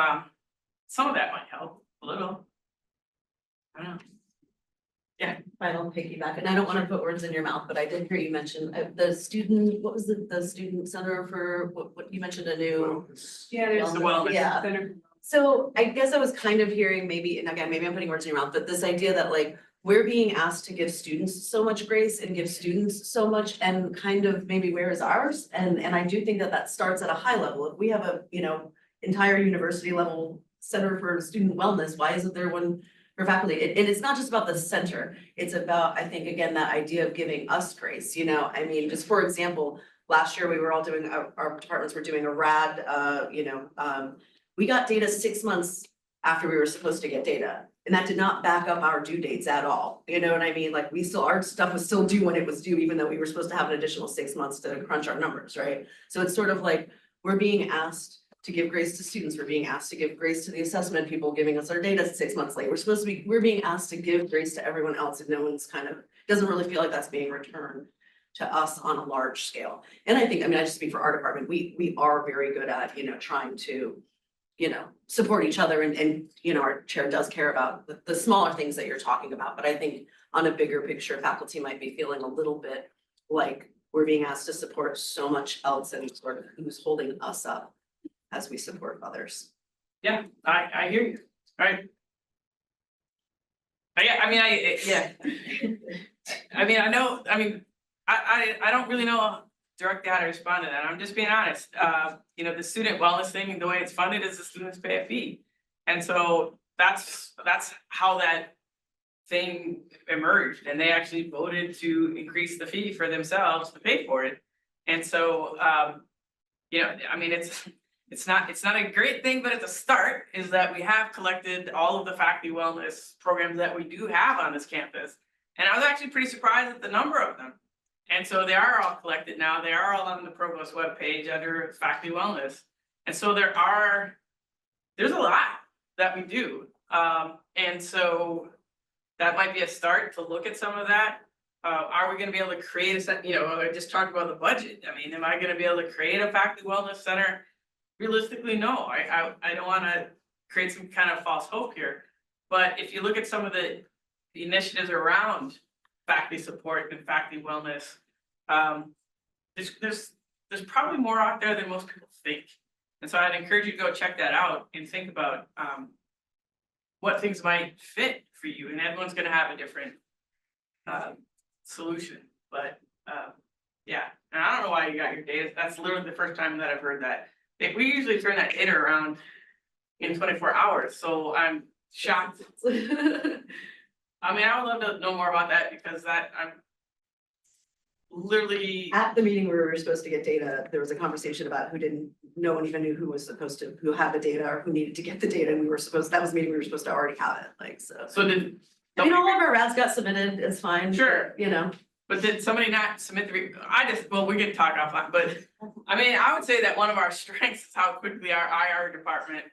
some of that might help a little. I don't know. Yeah. I don't piggyback, and I don't wanna put words in your mouth, but I did hear you mention the student, what was the student center for, what you mentioned a new. Yeah, there's The wellness Yeah. center. So I guess I was kind of hearing maybe, and again, maybe I'm putting words in your mouth, but this idea that like we're being asked to give students so much grace and give students so much, and kind of maybe where is ours? And I do think that starts at a high level. If we have a, entire university level center for student wellness, why isn't there one for faculty? And it's not just about the center, it's about, I think, again, that idea of giving us grace, just for example, last year we were all doing, our departments were doing a rad, we got data 6 months after we were supposed to get data. And that did not back up our due dates at all, you know what I mean? Like our stuff was still due when it was due, even though we were supposed to have an additional 6 months to crunch our numbers, right? So it's sort of like, we're being asked to give grace to students, we're being asked to give grace to the assessment people giving us our data 6 months late. We're being asked to give grace to everyone else, and no one's doesn't really feel like that's being returned to us on a large scale. And I think, I just speak for our department, we are very good at, trying to, support each other, and our chair does care about the smaller things that you're talking about. But I think on a bigger picture, faculty might be feeling a little bit like we're being asked to support so much else, and sort of who's holding us up as we support others. Yeah, I hear you. Right. Yeah. I don't really know directly how to respond to that. I'm just being honest. The student wellness thing, the way it's funded is the students pay a fee. And so that's how that thing emerged. And they actually voted to increase the fee for themselves to pay for it. And so, it's not a great thing, but it's a start, is that we have collected all of the faculty wellness programs that we do have on this campus. And I was actually pretty surprised at the number of them. And so they are all collected now. They are all on the provost webpage under faculty wellness. And so there's a lot that we do. And so that might be a start to look at some of that. Are we gonna be able to create I just talked about the budget. Am I gonna be able to create a faculty wellness center? Realistically, no. I don't wanna create some kind of false hope here. But if you look at some of the initiatives around faculty support and faculty wellness, there's probably more out there than most people think. And so I'd encourage you to go check that out and think about what things might fit for you. And everyone's gonna have a different solution. But yeah, and I don't know why you got your data. That's literally the first time that I've heard that. We usually turn that data around in 24 hours. So I'm shocked. I would love to know more about that, because literally, At the meeting where we were supposed to get data, there was a conversation about no one even knew who was supposed to, who had the data or who needed to get the data, and that was the meeting we were supposed to already have it, like, so. so did. I mean, all of our routes got submitted, it's fine. Sure. You know, But did somebody not submit well, we can talk offline, but I mean, I would say that one of our strengths is how quickly our IR department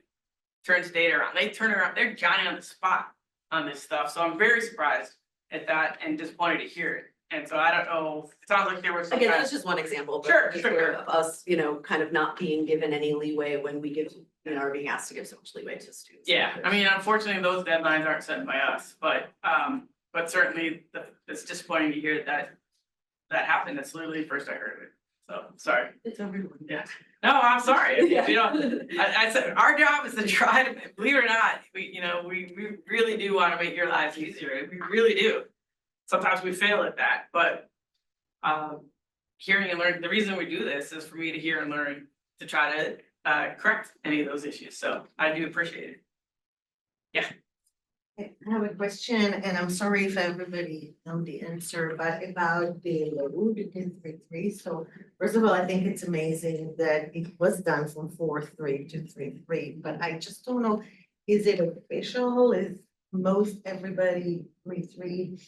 turns data around. They turn around, they're Johnny on the spot on this stuff, so I'm very surprised at that and disappointed to hear it. And so I don't know, it sounds like there was some again, kind that's of, just one example, but Sure, just sure, where sure. of us, kind of not being given any leeway when we give, are being asked to give so much leeway to students. yeah, I mean, unfortunately, those deadlines aren't set by us, but certainly it's disappointing to hear that happened. That's literally the first I heard of it. So, sorry. It's everyone. Yeah, no, I'm sorry, Yeah. I said, our job is to try to, believe it or not, we really do wanna make your lives easier, we really do. Sometimes we fail at that, but hearing and learning, the reason we do this is for me to hear and learn to try to correct any of those issues, so I do appreciate it. I have a question, and I'm sorry if everybody know the answer, but about the load in 3-3. So first of all, I think it's amazing that it was done from 4-3 to 3-3, but I just don't know, is it official? Is most everybody 3-3?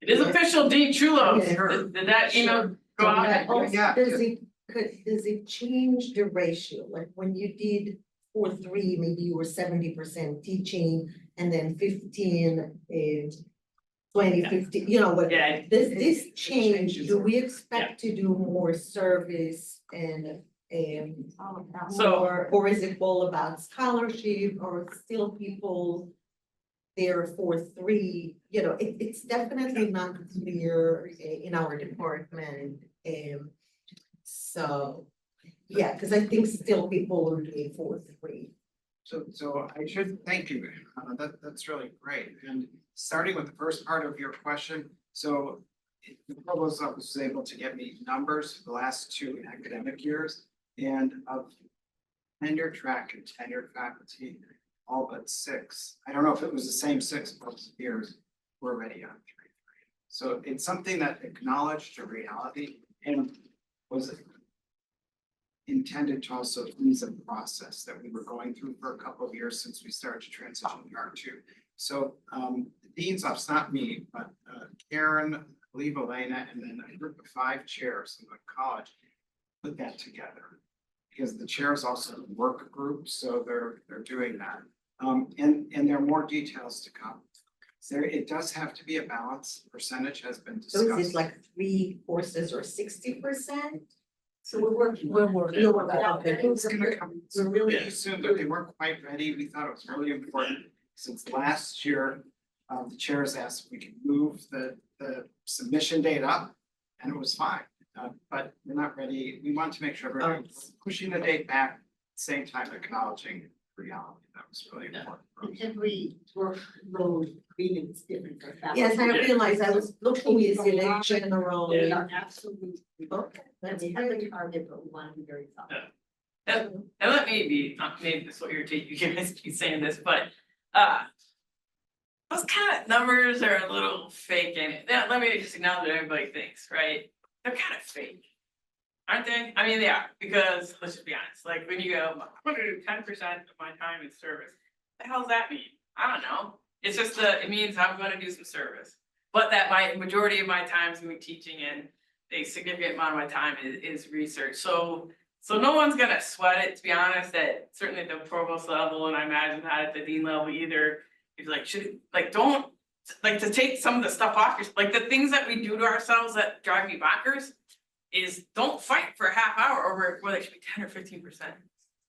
It is official, Dean Chulo, Yeah. did that email go out? But also, Yeah. does it change the ratio? Like when you did 4-3, maybe you were 70% teaching and then 15 and 20, 50, what? Yeah, Does this change? changes Do it. we expect to do more service and So- or is it all about scholarship or still people there for 3, it's definitely not clear in our department. So, yeah, because I think still people are doing 4-3. So I should thank you, that's really great, and starting with the first part of your question, so. The provost was able to get me numbers for the last 2 academic years, and of tenure track and tenured faculty, all but 6, I don't know if it was the same 6 both years, were already on 3-3. So it's something that acknowledged a reality and was intended to also ease a process that we were going through for a couple of years since we started to transition to R2. So the dean's office, not me, but Karen, I believe Elena, and then a group of 5 chairs in the college put that together. Because the chairs also work groups, so they're doing that. And there are more details to come. It does have to be a balance, percentage has been So discussed. is it like 3 courses or 60%? So we're working. It's gonna come really soon, but they weren't quite ready. We thought it was really important since last year. The chairs asked if we could move the submission date up, and it was fine. But we're not ready. We want to make sure we're pushing the date back, at the same time acknowledging reality. That was really important for us. Every workload reading is different for faculty. Yes, I realized I was looking, is it in general? They are absolutely, Okay, that's they have a very. target, but we want to be very thoughtful. And let me be, maybe this will irritate you guys keep saying this, but those kind of numbers are a little fake in it. Now, let me just acknowledge what everybody thinks, right? They're kind of fake. Aren't they? I mean, they are, because let's just be honest, like when you go, I'm gonna do 10% of my time in service. The hell does that mean? I don't know. It's just it means I'm gonna do some service. But that my majority of my time is gonna be teaching, and a significant amount of my time is research. So no one's gonna sweat it, to be honest, at certainly at the provost level, and I imagine not at the dean level either. If like don't like to take some of the stuff off your, like the things that we do to ourselves that drive me bonkers is don't fight for a half hour over whether it should be 10 or 15%.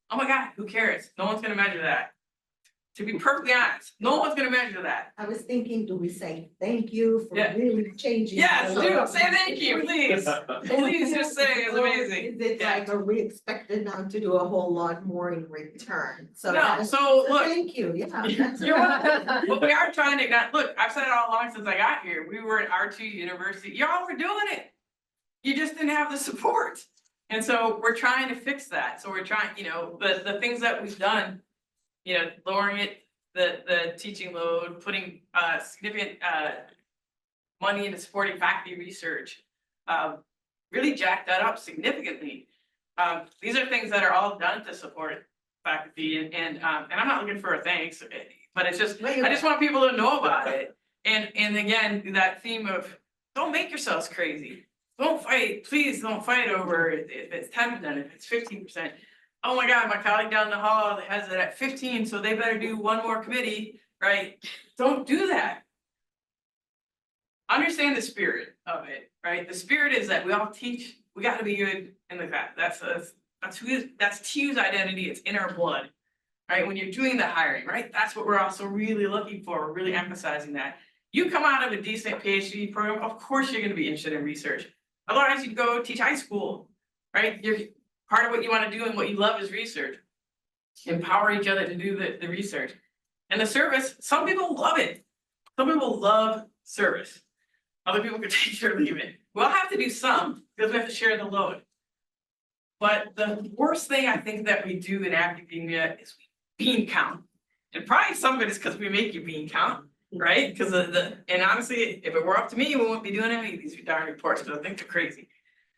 Oh my God, who cares? No one's gonna measure that. To be perfectly honest, no one's gonna measure that. I was thinking, do we say thank you for Yeah. really changing? Yes, the do, law? say thank you, please. Please just say it's Or amazing. Is it Yeah. like, are we expected now to do a whole lot more in return? So No, that's- so look, Thank you, yeah. that's- You're welcome. But we are trying to, look, I've said it all along since I got here, we were at R2 University, y'all were doing it. You just didn't have the support. And so we're trying to fix that, so we're trying, the things that we've done, lowering it, the teaching load, putting significant money into supporting faculty research. really jack that up significantly. These are things that are all done to support faculty and I'm not looking for a thanks, but it's just, I just want people to know about it. And again, that theme of, don't make yourselves crazy. Don't fight, please don't fight over if it's 10%, if it's 15%. Oh my God, my colleague down the hall has it at 15, so they better do one more committee, right? Don't do that. Understand the spirit of it, right? The spirit is that we all teach, we gotta be good in the fact, that's TU's identity, it's in our blood. Right, when you're doing the hiring, right, that's what we're also really looking for, we're really emphasizing that. You come out of a decent PhD program, of course you're gonna be interested in research. Otherwise, you'd go teach high school, right? You're part of what you wanna do and what you love is research. Empower each other to do the research. And the service, some people love it. Some people love service. Other people could take it or leave it. We'll have to do some, because we have to share the load. But the worst thing I think that we do in academia is we bean count. And probably some of it is because we make you bean count, right? Because and honestly, if it were up to me, we wouldn't be doing any of these darn reports, because I think they're crazy.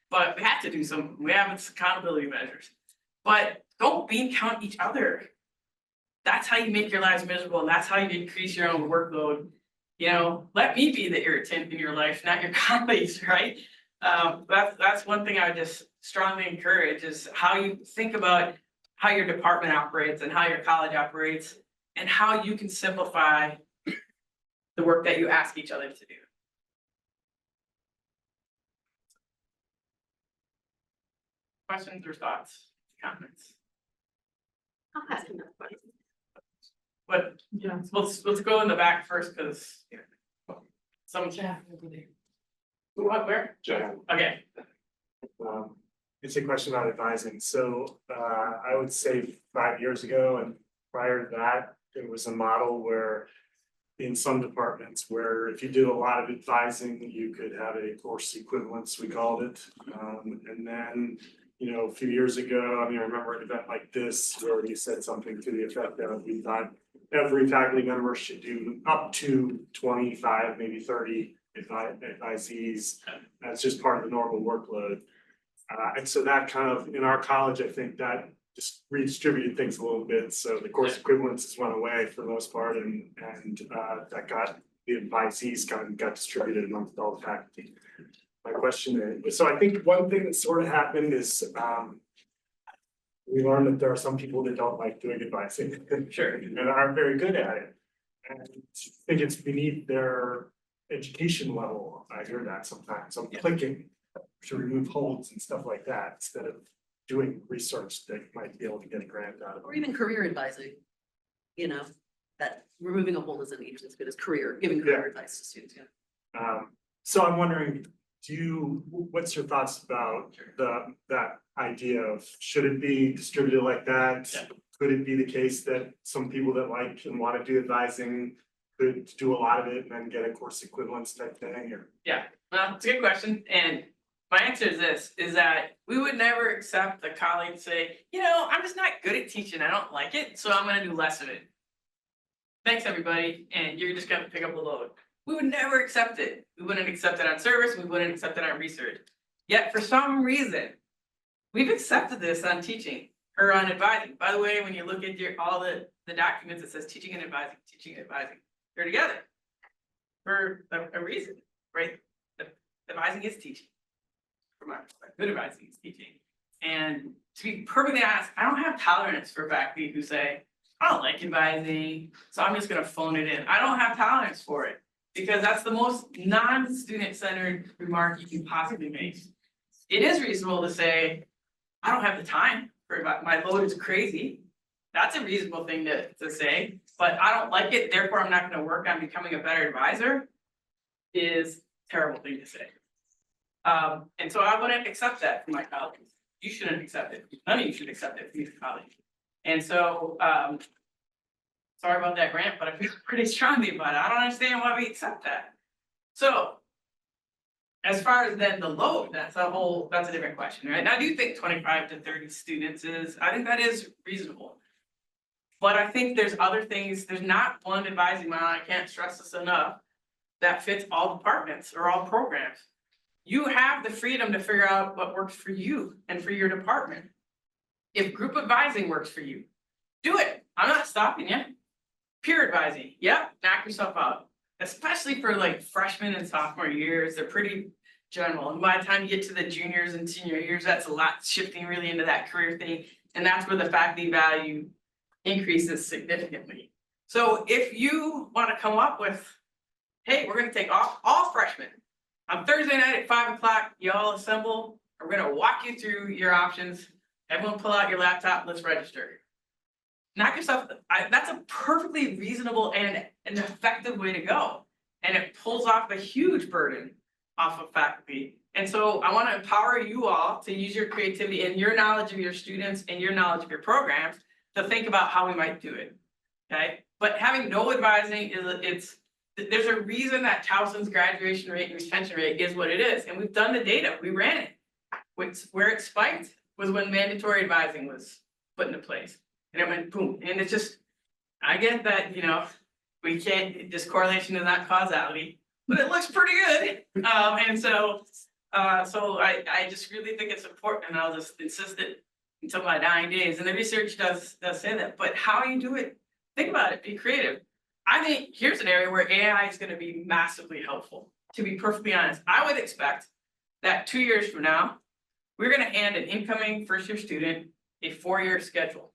But we have to do some, we have accountability measures. But don't bean count each other. That's how you make your lives miserable, and that's how you increase your own workload. You know, let me be the irritant in your life, not your colleagues, right? That's one thing I would just strongly encourage is how you think about how your department operates and how your college operates and how you can simplify the work that you ask each other to do. Questions or thoughts, comments? I'll ask another question. But yeah, let's go in the back first, because some. What, where? Jack. Okay, It's a question about advising, so I would say 5 years ago and prior to that, it was a model where. In some departments where if you did a lot of advising, you could have a course equivalence, we called it. And then, you know, a few years ago, I mean, I remember an event like this where you said something to the effect that we thought. Every faculty member should do up to 25, maybe 30 advisees. That's just part of the normal workload. And so that kind of, in our college, I think that just redistributed things a little bit, so the course equivalences went away for the most part, and that got the advisees kind of got distributed amongst all the faculty. My question is, so I think one thing that sort of happened is we learned that there are some people that don't like doing advising. Sure. And aren't very good at it. And I think it's beneath their education level. I hear that sometimes. I'm clicking to remove holds and stuff like that instead of doing research that might be able to get a grant out of Or it. even career advising, you know, that removing a hold isn't even as good as giving career advice to students, yeah. So I'm wondering, what's your thoughts about that idea of, should it be distributed like that? Yeah. Could it be the case that some people that like and want to do advising could do a lot of it and then get a course equivalence type thing, or? yeah, well, it's a good question, and my answer is this, is that we would never accept a colleague say, you know, I'm just not good at teaching, I don't like it, so I'm gonna do less of it. Thanks, everybody, and you're just gonna pick up the load. We would never accept it. We wouldn't accept it on service, we wouldn't accept it on research. Yet for some reason, we've accepted this on teaching or on advising. By the way, when you look at all the documents, it says teaching and advising, they're together. For a reason, right? Advising is teaching. From my perspective, good advising is teaching. And to be perfectly honest, I don't have tolerance for faculty who say, I don't like advising, so I'm just gonna phone it in. I don't have tolerance for it, because that's the most non-student centered remark you can possibly make. It is reasonable to say, I don't have the time for my load is crazy. That's a reasonable thing to say, but I don't like it, therefore I'm not gonna work on becoming a better advisor is a terrible thing to say. And so I wouldn't accept that from my colleagues. You shouldn't accept it. None of you should accept it from your colleagues. And so, sorry about that, Grant, but I feel pretty strongly about it. I don't understand why we accept that. So, as far as then the load, that's a different question, right? Now, I do think 25 to 30 students I think that is reasonable. But I think there's other things, there's not one advising model, I can't stress this enough, that fits all departments or all programs. you have the freedom to figure out what works for you and for your department. If group advising works for you, do it. I'm not stopping you. Peer advising, yep, knock yourself out. Especially for like freshmen and sophomore years, they're pretty general. And by the time you get to the juniors and senior years, that's a lot shifting really into that career thing. And that's where the faculty value increases significantly. So if you want to come up with, hey, we're gonna take all freshmen. On Thursday night at 5 o'clock, you all assemble, we're gonna walk you through your options. Everyone pull out your laptop, let's register. Knock yourself, that's a perfectly reasonable and an effective way to go. And it pulls off a huge burden off of faculty. And so I want to empower you all to use your creativity and your knowledge of your students and your knowledge of your programs to think about how we might do it. Okay, but having no advising there's a reason that Towson's graduation rate and retention rate is what it is. And we've done the data, we ran it. Where it spiked was when mandatory advising was put into place. And it went boom, and it's just, I get that, we can't, this correlation is not causality, but it looks pretty good. And so I just really think it's important, and I'll just insist it until my dying days. And the research does say that, but how you do it, think about it, be creative. I think here's an area where AI is gonna be massively helpful. To be perfectly honest, I would expect that 2 years from now, we're gonna hand an incoming first-year student a 4-year schedule.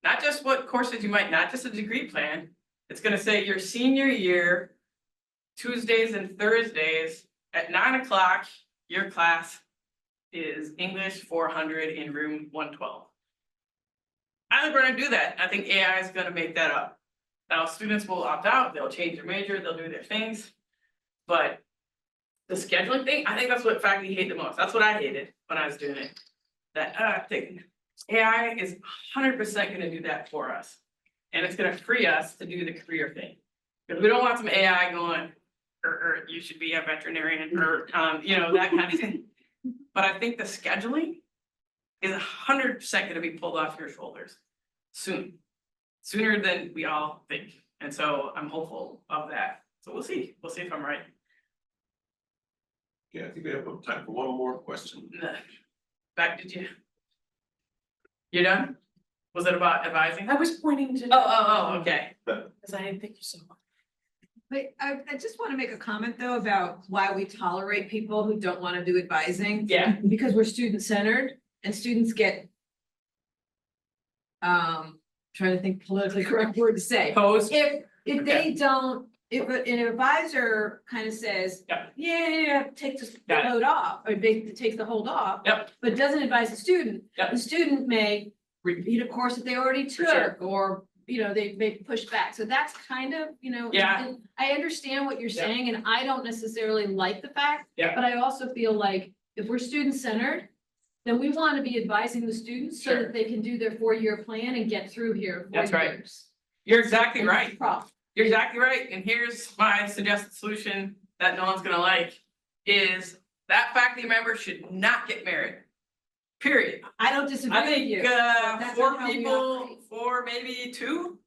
Not just what courses you might, not just a degree plan. It's gonna say your senior year, Tuesdays and Thursdays at 9 o'clock, your class is English 400 in room 112. I think we're gonna do that. I think AI is gonna make that up. Now, students will opt out, they'll change their major, they'll do their things. But the scheduling thing, I think that's what faculty hate the most. That's what I hated when I was doing it. That thing. AI is 100% gonna do that for us. And it's gonna free us to do the career thing. Because we don't want some AI going, or you should be a veterinarian, or that kind of thing. But I think the scheduling is 100% gonna be pulled off your shoulders soon. Sooner than we all think. And so I'm hopeful of that. So we'll see if I'm right. Yeah, I think we have time for one more question. Back, did you? You're done? Was it about advising? I was pointing to. Oh, okay. Because I didn't think you so much. But I just want to make a comment though about why we tolerate people who don't want to do advising. Yeah. Because we're student-centered and students get. Trying to think politically correct word to say. Posed. If they don't, if an advisor kind of says. Yeah. Yeah, take the Got it. load off, or take the hold off. Yep. But doesn't advise the student. Yep. The student may repeat a course that they already For sure. took, or, they may push back. So that's kind of, Yeah. and I understand what you're Yeah. saying, and I don't necessarily like the fact. Yeah. But I also feel like if we're student-centered, then we want to be advising the students so Sure. that they can do their 4-year plan and get through here in 4 That's right. years. You're exactly And that's right. the problem. You're exactly right. And here's my suggested solution that no one's gonna like, is that faculty member should not get married. Period. I don't disagree I with you. think That's 4 not how we people, operate. 4, maybe 2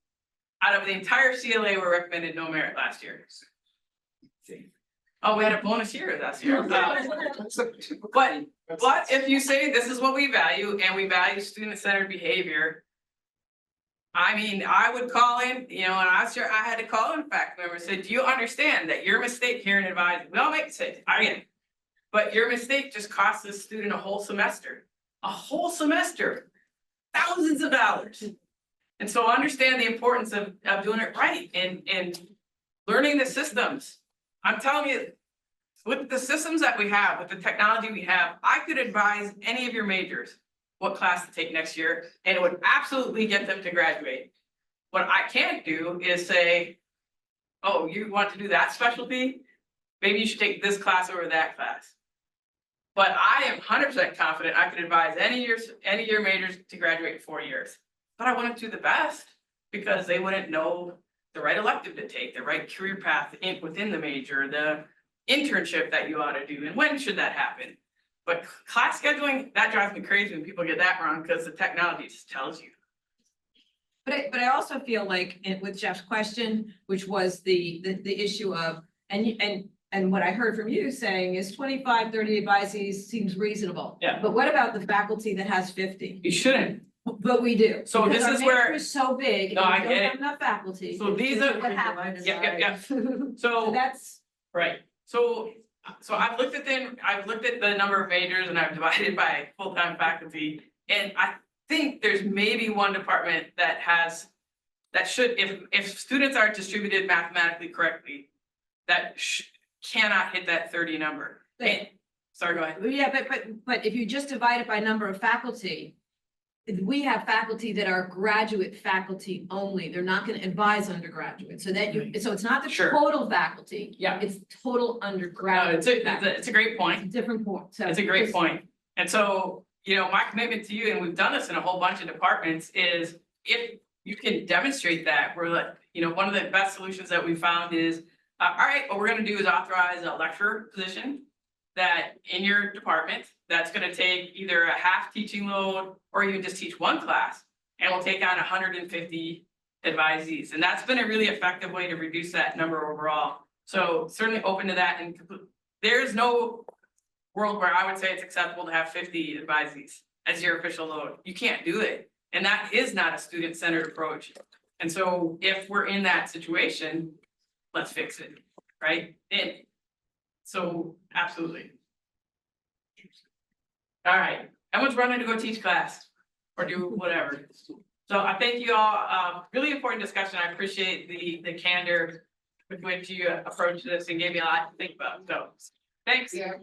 out of the entire CLA were recommended no merit last year. Oh, we had a bonus year last year. But if you say this is what we value and we value student-centered behavior. I mean, I would call in, and I had to call in faculty members, say, do you understand that your mistake here in advising, we all make mistakes, I get it. But your mistake just cost this student a whole semester, thousands of dollars. And so understand the importance of doing it right and learning the systems. I'm telling you, with the systems that we have, with the technology we have, I could advise any of your majors what class to take next year, and it would absolutely get them to graduate. What I can't do is say, oh, you want to do that specialty? Maybe you should take this class over that class. But I am 100% confident I could advise any of your majors to graduate in 4 years. But I wouldn't do the best because they wouldn't know the right elective to take, the right career path within the major, the internship that you ought to do, and when should that happen? But class scheduling, that drives me crazy when people get that wrong because the technology just tells you. But I also feel like with Jeff's question, which was the issue of, and And what I heard from you saying is 25, 30 advisees seems reasonable. Yeah. But what about the faculty that has 50? You shouldn't. But we do. So because this our is where- major is so big No, and I we get don't it. have enough faculty. So these This are- is what happens. Yeah. So So, that's, right, so I've looked at the number of majors and I've divided by full-time faculty. And I think there's maybe one department that should, if students are distributed mathematically correctly, cannot hit that 30 number. And, sorry, go ahead. yeah, but if you just divide it by number of faculty, we have faculty that are graduate faculty only. They're not gonna advise undergraduate, so it's not the Sure. total faculty. Yeah. It's total No, undergraduate. it's a faculty. great point. It's a different point, so. It's a great point. And so, my commitment to you, and we've done this in a whole bunch of departments, is if you can demonstrate that, we're like, one of the best solutions that we found is, all right, what we're gonna do is authorize a lecturer position that in your department, that's gonna take either a half teaching load, or you can just teach one class, and we'll take on 150 advisees. And that's been a really effective way to reduce that number overall. So certainly open to that, and there's no world where I would say it's acceptable to have 50 advisees as your official load. You can't do it. And that is not a student-centered approach. And so if we're in that situation, let's fix it, right? And so absolutely. All right, everyone's running to go teach class or do whatever. So I thank you all, really important discussion. I appreciate the candor with which you approached this and gave me a lot to think about. So, thanks. Yeah.